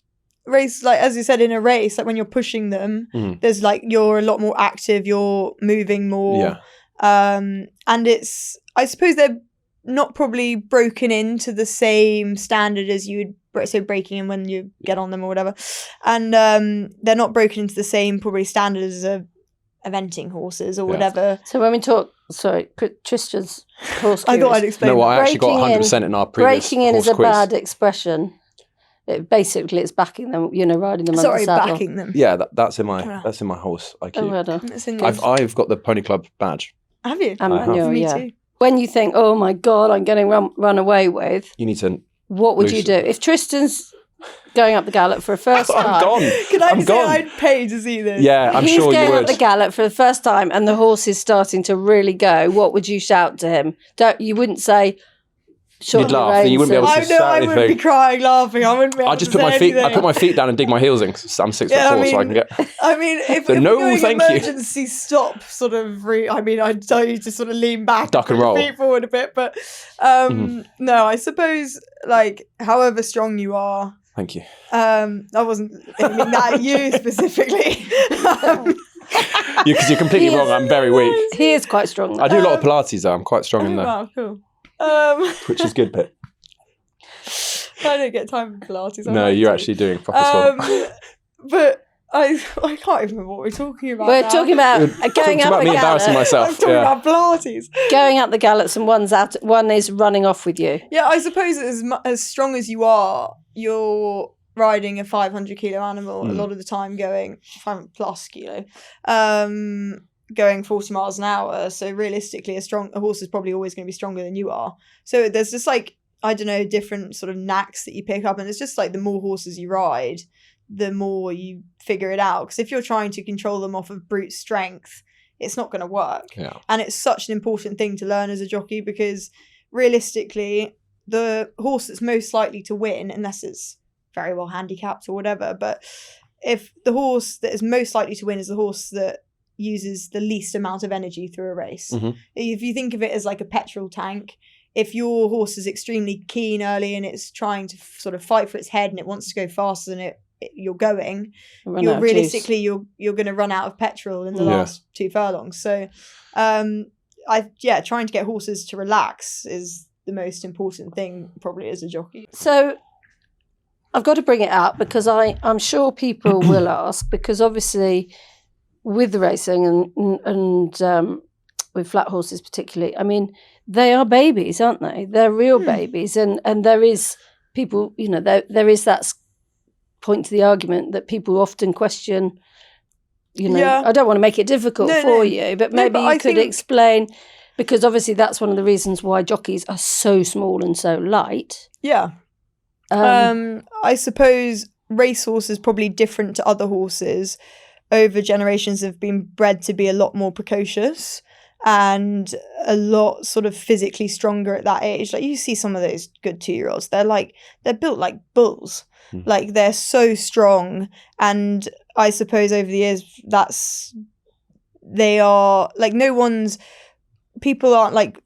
race, as you said, in a race, when you're pushing them, there's you're a lot more active, you're moving more. And I suppose they're not probably broken into the same standard as you would, so breaking in when you get on them or whatever, and they're not broken into the same probably standards as eventing horses or whatever. So when we talk, Tristan's horse I thought I'd explain. No, I actually got 100% in our previous breaking in is a quiz. Bad expression. Basically, it's backing them, riding them under the saddle. Backing them. Yeah, that's in my horse IQ. Oh, well done. I've got the Pony Club badge. Have you? Me too. When you think, oh my God, I'm getting run away with, you need to. What would you do if Tristan's going up the gallop for a first time? I'm gone. Can I say I'd pay to see this? Yeah, I'm sure you would. He's going up the gallop for the first time, and the horse is starting to really go. What would you shout to him? You wouldn't say. You'd laugh. You wouldn't be able to say I wouldn't be crying, laughing. I wouldn't be able I just put my feet. I put my feet down and dig my heels in because I'm 6'4", so I can get. I mean, if so we're doing thank emergency stop, sort of. I'd tell you to sort of lean back, duck and roll, feet forward a bit. But no, I suppose however strong you are. Thank you. I wasn't aiming that at you specifically. Because you're completely wrong. I'm very weak. He is quite strong. Though. I do a lot of Pilates though. I'm quite strong in there. Wow, cool. Which is good, Pip. I don't get time for Pilates. No, you're actually doing proper sport. But I can't even remember what we're talking about. We're now. talking about going up about a me embarrassing gallop. myself. I'm talking about Pilates. Going up the gallops and one is running off with you. Yeah, I suppose as strong as you are, you're riding a 500 kilo animal a lot of the time, going 500 plus kilo, going 40 miles an hour. So realistically, a horse is probably always going to be stronger than you are. So there's just like, I don't know, different sort of knacks that you pick up, and it's just like the more horses you ride, the more you figure it out. Because if you're trying to control them off of brute strength, it's not going to work. Yeah. And it's such an important thing to learn as a jockey, because realistically, the horse that's most likely to win, unless it's very well handicapped or whatever, but if the horse that is most likely to win is the horse that uses the least amount of energy through a race. Mm-hmm. If you think of it as like a petrol tank, if your horse is extremely keen early and it's trying to sort of fight for its head and it wants to go faster than you're going, you're going to run out of petrol in the last 2 furlongs. So trying to get horses to relax is the most important thing probably as a jockey. So I've got to bring it up because I'm sure people will ask, because obviously with the racing and with flat horses particularly, I mean, they are babies, aren't they? They're real babies, and there is people, there is that point to the argument that people often question, I don't want to make it difficult for you, but maybe you could explain, because obviously that's one of the reasons why jockeys are so small and so light. Yeah. I suppose racehorse is probably different to other horses. Over generations have been bred to be a lot more precocious and a lot sort of physically stronger at that age. Like you see some of those good 2-year-olds, they're built like bulls. Like they're so strong. And I suppose over the years they are like, people aren't like,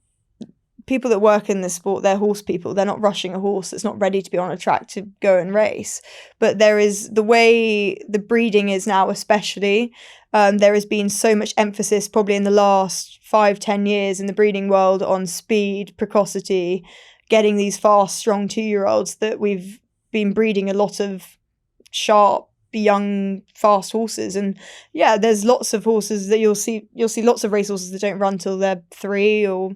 people that work in this sport, they're horse people. They're not rushing a horse that's not ready to be on a track to go and race. But there is, the way the breeding is now especially, there has been so much emphasis probably in the last 5-10 years in the breeding world on speed, precocity, getting these fast, strong 2-year-olds, that we've been breeding a lot of sharp, young, fast horses. And yeah, there's lots of horses that you'll see lots of racehorses that don't run till they're 3 or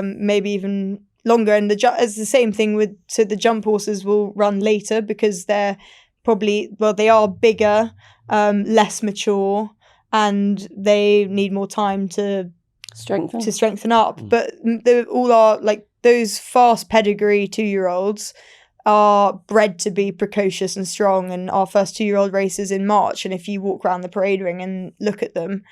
maybe even longer. And it's the same thing so the jump horses will run later because they're probably, they are bigger, less mature, and they need more time to strengthen up. But they all are like, those fast pedigree 2-year-olds are bred to be precocious and strong. And our first 2-year-old races in March, and if you walk around the parade ring and look at them,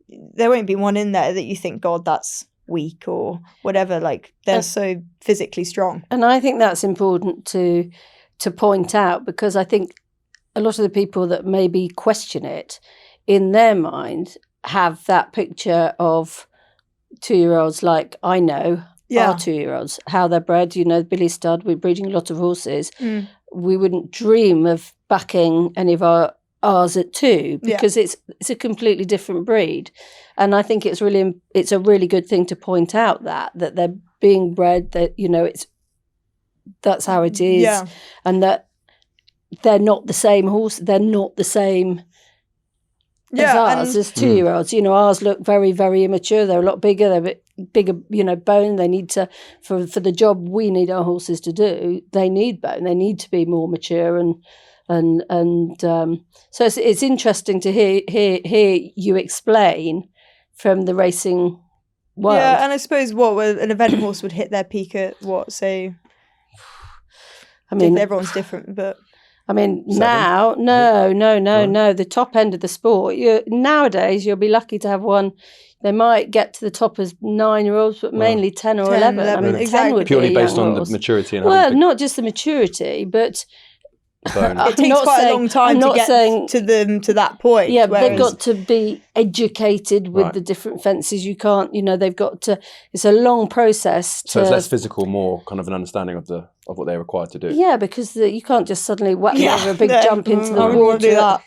there won't be one in there that you think, God, that's weak or whatever. Like they're so physically strong. And I think that's important to point out, because I think a lot of the people that maybe question it, in their mind, have that picture of 2-year-olds like I know are 2-year-olds, how they're bred. Billy Stud, we're breeding a lot of horses. We wouldn't dream of backing any of ours at 2 because it's a completely different breed. And I think it's a really good thing to point out that they're being bred, that that's how it is, and that they're not the same horse. They're not the same as ours as 2-year-olds. Ours look very, very immature. They're a lot bigger. They're a bit bigger, bone. They need to, for the job we need our horses to do, they need bone. They need to be more mature, and so it's interesting to hear you explain from the racing world. Yeah, and I suppose an event horse would hit their peak at say. I mean, everyone's different, but. I mean, 7? Now, no. The top end of the sport, nowadays, you'll be lucky to have one. They might get to the top as 9-year-olds, but mainly 10 or 11. I mean, exactly. 10 would purely be based on horse. the maturity. And not just the maturity, but it takes quite a long time to get to them to that point. Yeah, but they've got to be educated with the different fences. You can't, they've got to. It's a long process. So it's less physical, more kind of an understanding of what they're required to do. Yeah, because you can't just suddenly whack over a big jump into the water. Do that.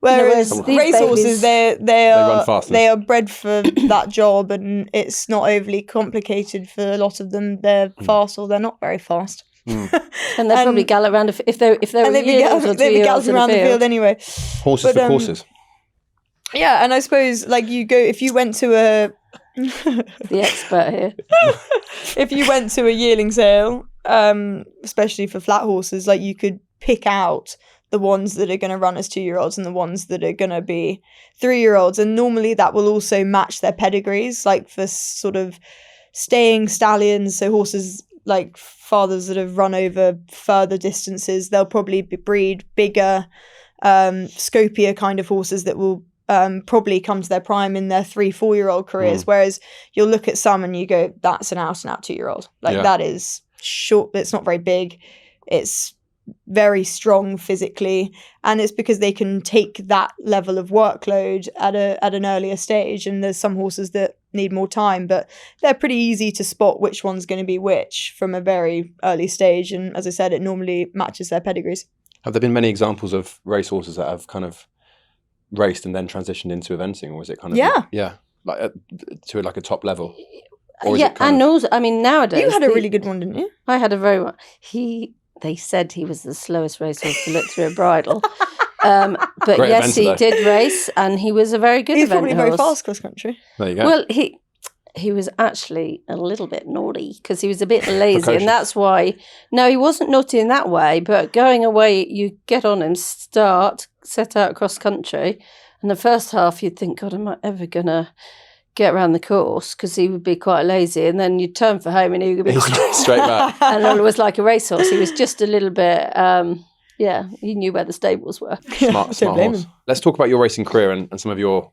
Whereas racehorses, they run fast. They are bred for that job, and it's not overly complicated for a lot of them. They're fast or they're not very fast. And they'd probably gallop around if they were they'd be yearlings or 2 year olds galloping around the field anyway. Horses for courses. Yeah, and I suppose like if you went to a The expert here. if you went to a yearling sale, especially for flat horses, like you could pick out the ones that are going to run as 2 year olds and the ones that are going to be 3 year olds, and normally that will also match their pedigrees, like for sort of staying stallions, so horses like fathers that have run over further distances, they'll probably breed bigger, scopier kind of horses that will probably come to their prime in their 3-4 year old careers. Whereas you'll look at some and you go, that's an out and out 2 year old. Like that is short, but it's not very big. It's very strong physically, and it's because they can take that level of workload at an earlier stage. And there's some horses that need more time, but they're pretty easy to spot which one's going to be which from a very early stage. And as I said, it normally matches their pedigrees. Have there been many examples of racehorses that have kind of raced and then transitioned into eventing, or is it kind of like to like a top level? Or is it kind and of... also, I mean, nowadays you had a really good one, didn't you? I had a very one. They said he was the slowest racehorse to look through a bridle. But Great yes, eventer, he did race, and he was a very good He's event probably horse. very fast cross country. There you go. Well, he was actually a little bit naughty because he was a bit lazy, Precocious. and that's why. No, he wasn't naughty in that way, but going away, you get on him, set out cross country, and the first half you'd think, God, am I ever gonna get around the course, because he would be quite lazy, and then you'd turn for home and he would be straight back. And it was like a racehorse. He was just a little bit, he knew where the stables were. Smart horse. Let's talk about your racing career and some of your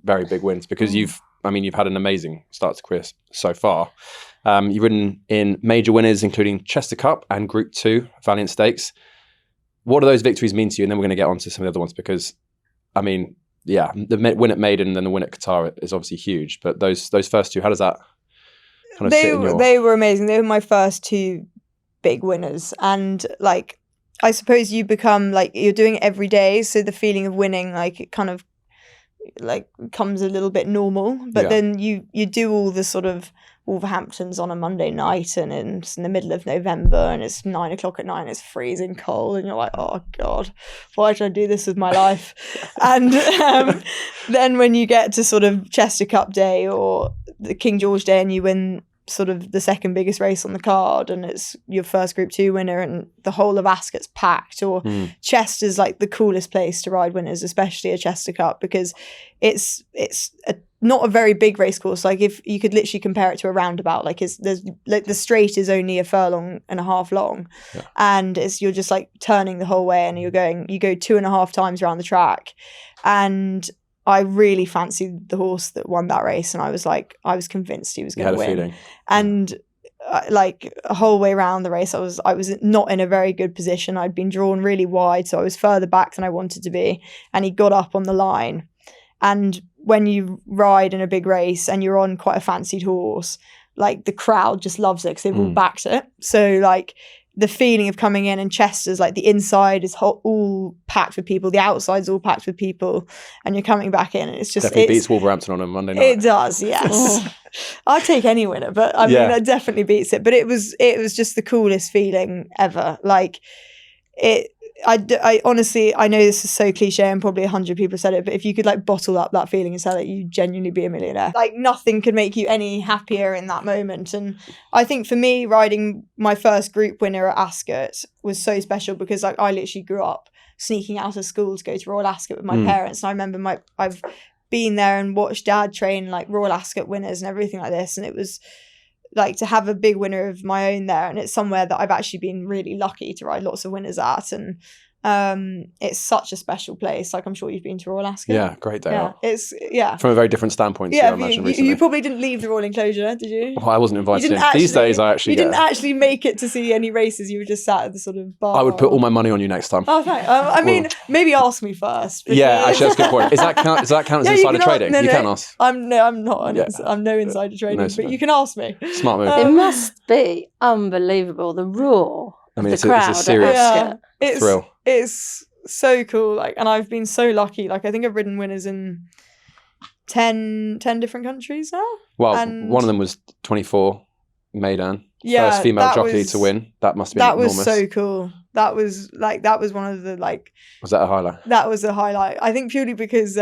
very big wins, because you've had an amazing start to career so far. You've ridden in major winners, including Chester Cup and Group 2 Valiant Stakes. What do those victories mean to you? And then we're going to get on to some of the other ones, because, I mean, the win at Maiden and then the win at Qatar is obviously huge. But those first two, how does that kind of sit in your... They were amazing. They were my first two big winners. And, like, I suppose you become, like, you're doing it every day. So the feeling of winning, like, it kind of, like, comes a little bit normal. But then you do all the sort of Wolverhamptons on a Monday night, and it's in the middle of November, and it's 9 o'clock at night, and it's freezing cold, and you're like, oh God, why should I do this with my life? And then when you get to sort of Chester Cup Day or the King George Day, and you win sort of the second biggest race on the card, and it's your first Group 2 winner, and the whole of Ascot's packed, or Chester's like the coolest place to ride winners, especially a Chester Cup, because it's not a very big race course. Like, if you could literally compare it to a roundabout, like there's like the straight is only a furlong and a half long, and you're just like turning the whole way, and you go 2.5 times around the track. And I really fancied the horse that won that race, and I was convinced he was going to win. Feeling. And like a whole way around the race, I was not in a very good position. I'd been drawn really wide, so I was further back than I wanted to be. And he got up on the line. And when you ride in a big race and you're on quite a fancied horse, like the crowd just loves it because they've all backed it. So like the feeling of coming in, and Chester's like the inside is all packed with people, the outside's all packed with people, and you're coming back in, and it's just definitely beats Wolverhampton on a Monday night. It does, yes. I'd take any winner, but I mean, it definitely beats it. But it was just the coolest feeling ever. Like it. I honestly, I know this is so cliche and probably 100 people said it, but if you could like bottle up that feeling and sell it, you'd genuinely be a millionaire. Like nothing could make you any happier in that moment. And I think for me, riding my first group winner at Ascot was so special, because like I literally grew up sneaking out of school to go to Royal Ascot with my parents. And I remember I've been there and watched Dad train like Royal Ascot winners and everything like this. And it was like to have a big winner of my own there, and it's somewhere that I've actually been really lucky to ride lots of winners at, and it's such a special place. Like I'm sure you've been to Royal Ascot. Yeah, great day out. It's from a very different standpoint. I imagine recently. You probably didn't leave the Royal Enclosure, did you? Well, I wasn't invited in. These days I actually didn't actually make it to see any races. You were just sat at the sort of bar. I would put all my money on you next time. Oh, thanks. I mean, maybe ask me first. Yeah, actually that's a good point. Does that count as insider trading? You can ask. I'm not. I'm no insider trading, but you can ask me. Smart move. It must be unbelievable, the roar of the crowd. It's a serious thrill. It's so cool. Like, and I've been so lucky. Like, I think I've ridden winners in 10 different countries now. Well, one of them was 24 Maidan. Yeah, first female that jockey was- to win. That must have been That was enormous. so cool. That was one of the Was that a highlight? that was a highlight. I think purely because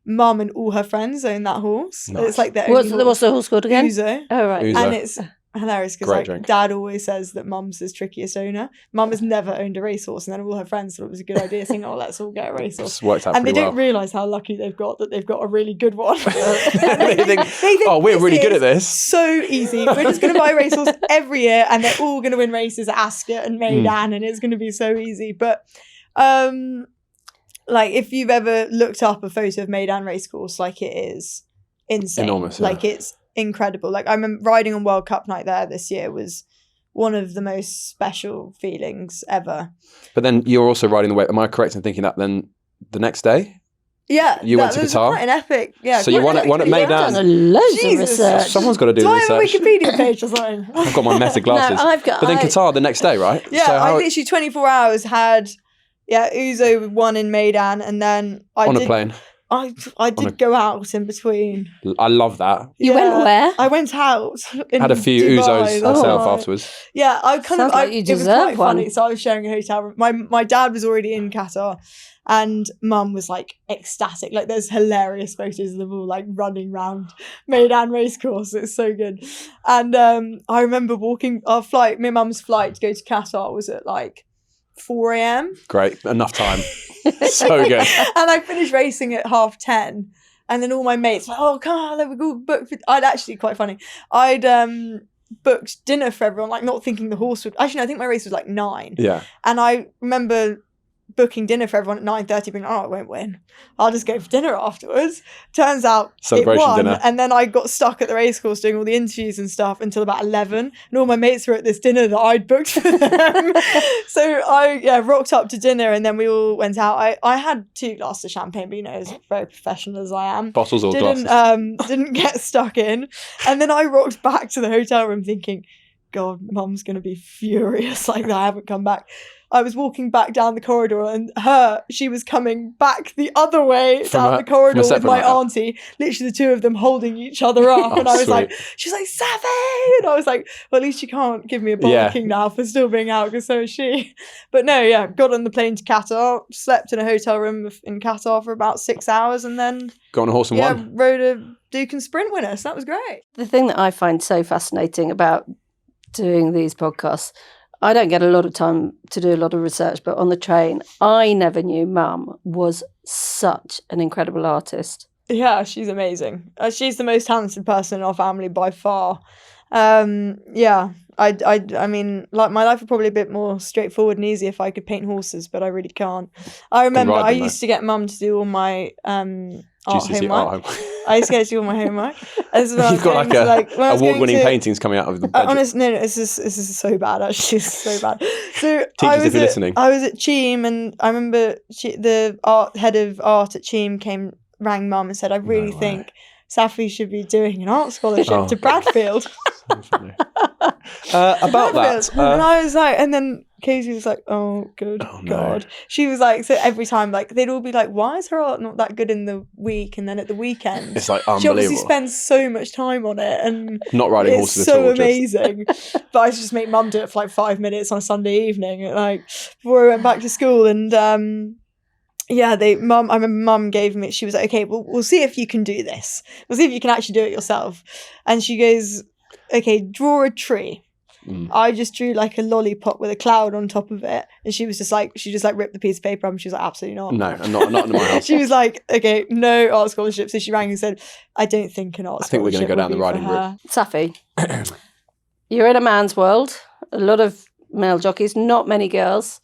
Mum and all her friends own that horse. Nice. It's like their only horse. What's the horse called again? Uzo. Oh, right. Uzo. And it's hilarious because Great like drink. Dad always says that Mum's his trickiest owner. Mum has never owned a racehorse, and then all her friends thought it was a good idea, saying, "Oh, let's all get a racehorse." It's worked out And they pretty don't well. realise how lucky they've got that they've got a really good one. They think, oh, we're really good at this. So easy. We're just going to buy a racehorse every year, and they're all going to win races at Ascot and Meydan, and it's going to be so easy. But like if you've ever looked up a photo of Meydan racecourse, like it is insane. Enormous, yeah. Like it's incredible. Like I remember riding on World Cup night there this year was one of the most special feelings ever. But then you're also riding the wave. Am I correct in thinking that then the next day? Yeah, You went to was Qatar? quite an epic. Yeah, So you quite won an it epic- Meydan? I've done loads of Jesus. research. Someone's got to do Do the I have a research. Wikipedia page or something? I've got my meta glasses. No, I've got- But then I- Qatar the next day, right? Yeah, So I literally 24 hours had Uzo won in Meydan, and then on a plane. I did go out in between. I love that. You went where? I went out. In Had a few Dubai. Uzos That's myself right. afterwards. Yeah, I kind Sounds of. like you it was deserve quite one. funny. So I was sharing a hotel room. My dad was already in Qatar, and Mum was like ecstatic. Like there's hilarious photos of them all like running round Meydan racecourse. It's so good. And I remember walking our flight. My mum's flight to go to Qatar was at like 4 a.m. Great. Enough time. So good. And I finished racing at 10:30. And then all my mates were like, oh, come on, we'll book for... I'd actually, quite funny, I'd booked dinner for everyone, like not thinking the horse would... Actually, no, I think my race was like 9. Yeah. And I remember booking dinner for everyone at 9:30, being, oh, I won't win. I'll just go for dinner afterwards. Turns out Celebration it won. dinner. And then I got stuck at the racecourse doing all the interviews and stuff until about 11. And all my mates were at this dinner that I'd booked for them. So I rocked up to dinner, and then we all went out. I had 2 glasses of champagne, but you know, as very professional as I am. Bottles or Didn't glasses? didn't get stuck in. And then I rocked back to the hotel room thinking, God, Mum's going to be furious like that I haven't come back. I was walking back down the corridor, and she was coming back the other way down the corridor with my auntie, literally the 2 of them holding each other up. And I was like, she's like, Safi! And I was like, well, at least you can't give me a barking now for still being out, because so is she. But no, got on the plane to Qatar, slept in a hotel room in Qatar for about 6 hours, and then Got on a horse and won. rode a Duke and Sprint winner. So that was great. The thing that I find so fascinating about doing these podcasts, I don't get a lot of time to do a lot of research, but on the train, I never knew Mum was such an incredible artist. Yeah, she's amazing. She's the most talented person in our family by far. I mean, like my life would probably be a bit more straightforward and easy if I could paint horses, but I really can't. I remember I used to get Mum to do all my art homework. I used to get to do all my homework. You've got like award-winning paintings coming out of the budget. Honestly, no, this is so bad. Actually, it's so bad. So Teachers, if you're listening. I was at Cheam, and I remember the head of art at Cheam rang Mum and said, I really think Safi should be doing an art scholarship to Bradfield. About that. And I was like, and then Casey was like, oh, good God. She was like, so every time, like, they'd all be like, why is her art not that good in the week? And then at the weekend, it's like unbelievable. She obviously spends so much time on it, and not riding horses at all. It's so amazing. But I used to just make Mum do it for like 5 minutes on a Sunday evening, like before I went back to school. And I remember Mum gave me, she was like, okay, we'll see if you can do this. We'll see if you can actually do it yourself. And she goes, okay, draw a tree. I just drew like a lollipop with a cloud on top of it, and she just ripped the piece of paper up, and she was like, absolutely not. No, not in my house. She was like, okay, no art scholarship. So she rang and said, I don't think an art scholarship. I think we're going to go down the riding route. Safi, you're in a man's world. A lot of male jockeys, not many girls.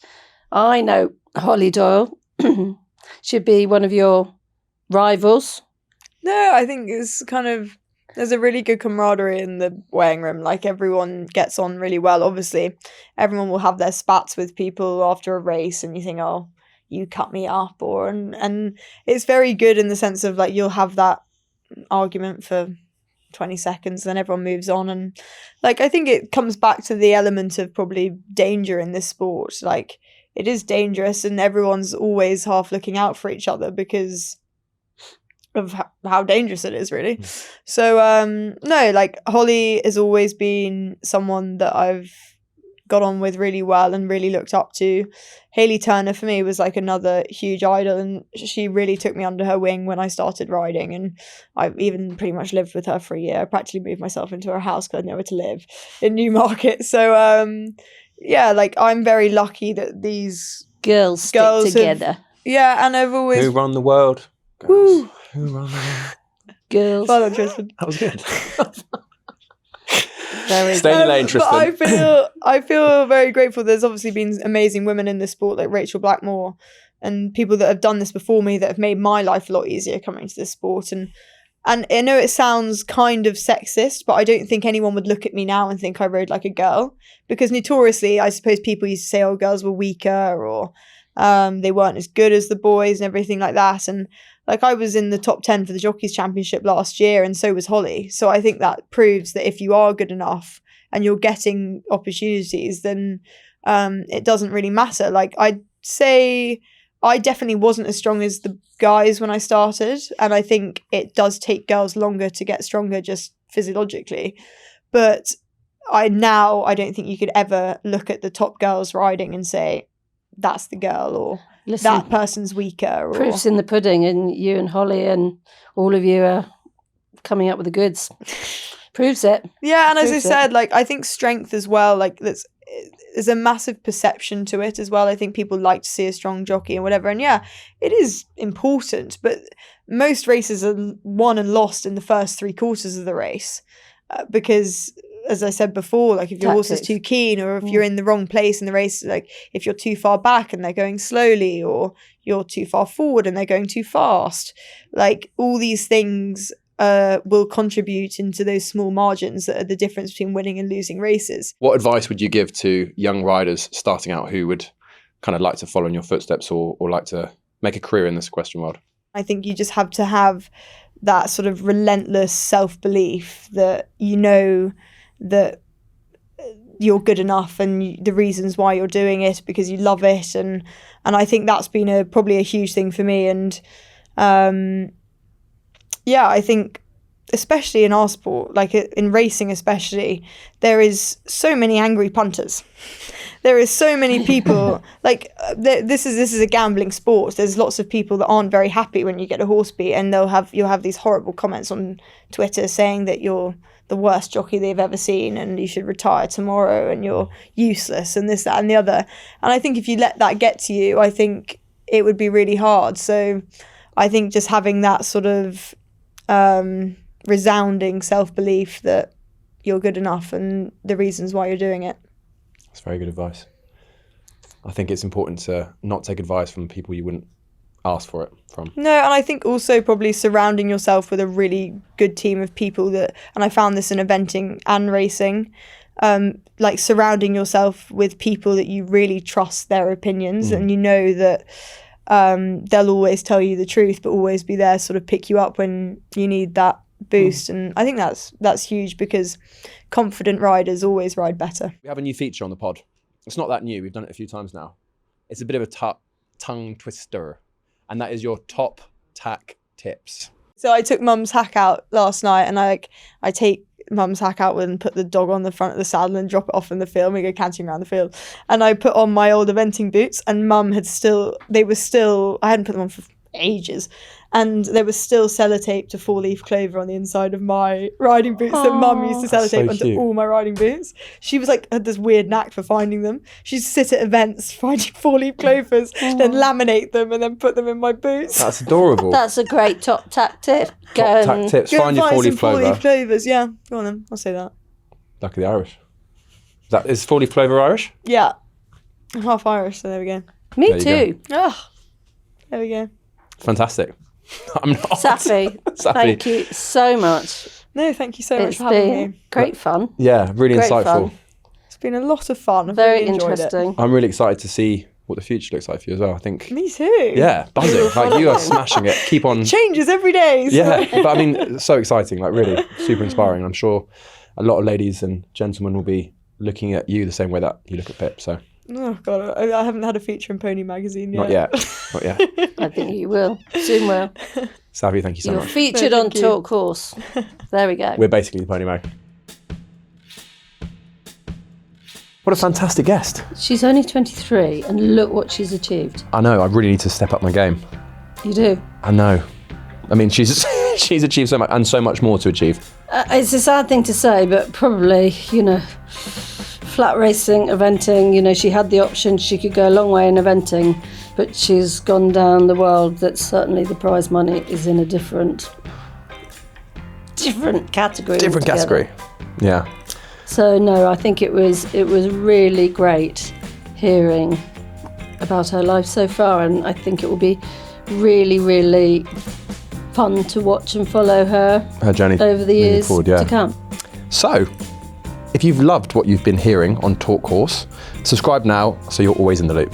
I know Holly Doyle should be one of your rivals. No, I think it's kind of, there's a really good camaraderie in the weighing room. Like everyone gets on really well. Obviously, everyone will have their spats with people after a race, and you think, oh, you cut me up, and it's very good in the sense of like you'll have that argument for 20 seconds, then everyone moves on. And like I think it comes back to the element of probably danger in this sport. Like it is dangerous, and everyone's always half looking out for each other, because of how dangerous it is, really. So no, like Holly has always been someone that I've got on with really well and really looked up to. Hayley Turner for me was like another huge idol, and she really took me under her wing when I started riding, and I've even pretty much lived with her for a year. I practically moved myself into her house because I had nowhere to live in Newmarket. So yeah, like I'm very lucky that these Girls stick together. Yeah, and I've always... Who run the world? Girls. Who run the world? Girls. Well done, Tristan. That was good. Stay in your lane, Tristan. But I feel very grateful. There's obviously been amazing women in this sport, like Rachel Blackmore, and people that have done this before me that have made my life a lot easier coming to this sport. And I know it sounds kind of sexist, but I don't think anyone would look at me now and think I rode like a girl, because notoriously, I suppose people used to say, oh, girls were weaker, or they weren't as good as the boys and everything like that. And like I was in the top 10 for the Jockeys Championship last year, and so was Holly. So I think that proves that if you are good enough and you're getting opportunities, then it doesn't really matter. Like I'd say I definitely wasn't as strong as the guys when I started, and I think it does take girls longer to get stronger just physiologically. But I don't think you could ever look at the top girls riding and say, that's the girl, or that person's weaker. Or... Proof's in the pudding, and you and Holly and all of you are coming up with the goods. Proves it. Yeah, and as I said, like I think strength as well, like there's a massive perception to it as well. I think people like to see a strong jockey and whatever, and yeah, it is important, but most races are won and lost in the first 3 quarters of the race, because as I said before, like if your horse is too keen, or if you're in the wrong place in the race, like if you're too far back and they're going slowly, or you're too far forward and they're going too fast, like all these things will contribute into those small margins that are the difference between winning and losing races. What advice would you give to young riders starting out who would kind of like to follow in your footsteps, or like to make a career in this equestrian world? I think you just have to have that sort of relentless self-belief that you know that you're good enough, and the reasons why you're doing it because you love it, and I think that's been probably a huge thing for me. And yeah, I think especially in our sport, like in racing especially, there is so many angry punters. There is so many people, like this is a gambling sport. There's lots of people that aren't very happy when you get a horse beat, and you'll have these horrible comments on Twitter saying that you're the worst jockey they've ever seen, and you should retire tomorrow, and you're useless, and this, that, and the other. And I think if you let that get to you, I think it would be really hard. So I think just having that sort of resounding self-belief that you're good enough and the reasons why you're doing it. That's very good advice. I think it's important to not take advice from people you wouldn't ask for it from. No, and I think also probably surrounding yourself with a really good team of people that, and I found this in eventing and racing, like surrounding yourself with people that you really trust their opinions, and you know that they'll always tell you the truth, but always be there, sort of pick you up when you need that boost. And I think that's huge, because confident riders always ride better. We have a new feature on the pod. It's not that new. We've done it a few times now. It's a bit of a tongue twister, and that is your top tack tips. So I took Mum's hack out last night, and I take Mum's hack out and put the dog on the front of the saddle and drop it off in the field. We go canting around the field, and I put on my old eventing boots, and Mum I hadn't put them on for ages, and there was still sellotape to 4-leaf clover on the inside of my riding boots that Mum used to sellotape onto all my riding boots. She was like, had this weird knack for finding them. She'd sit at events finding 4-leaf clovers, then laminate them and then put them in my boots. That's adorable. That's a great top tack tip. Top tack tips. Find your 4-leaf clover. 4-leaf clovers, yeah. Go on then, I'll say that. Lucky the Irish. Is 4-leaf clover Irish? Yeah. I'm half Irish, so there we go. Me too. Oh, there we go. Fantastic. I'm not. Safi, thank you so much. No, thank you so much for having me. Great fun. Yeah, really Great insightful. Fun. It's been a lot of fun. I've Very really enjoyed interesting. it. I'm really excited to see what the future looks like for you as well. I think. Me too. Yeah, buzzing. Like you are smashing it. Keep on. Changes every day. So. Yeah, but I mean, it's so exciting. Like really, super inspiring. I'm sure a lot of ladies and gentlemen will be looking at you the same way that you look at Pip. So. Oh God, I haven't had a feature in Pony magazine yet. Not yet. Not yet. I think you will. Soon will. Safi, thank you so You're much. featured No, on thank you. Talk Horse. There we go. We're basically the Pony Mo. What a fantastic guest. She's only 23 and look what she's achieved. I know, I really need to step up my game. You do. I know. I mean, she's she's achieved so much and so much more to achieve. It's a sad thing to say, but probably, flat racing, eventing, she had the option, she could go a long way in eventing, but she's gone down the world that certainly the prize money is in a different category. Different altogether. category. Yeah. So no, I think it was really great hearing about her life so far, and I think it will be really, really fun to watch and follow her journey over the years forward, yeah. to come. So, if you've loved what you've been hearing on Talk Horse, subscribe now so you're always in the loop.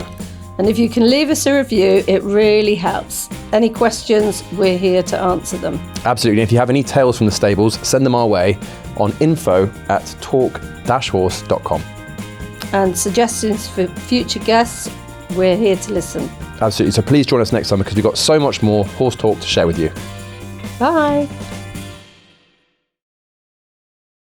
And if you can leave us a review, it really helps. Any questions, we're here to answer them. Absolutely. If you have any tales from the stables, send them our way on info@talk-horse.com. And suggestions for future guests, we're here to listen. Absolutely. So please join us next time because we've got so much more horse talk to share with you. Bye.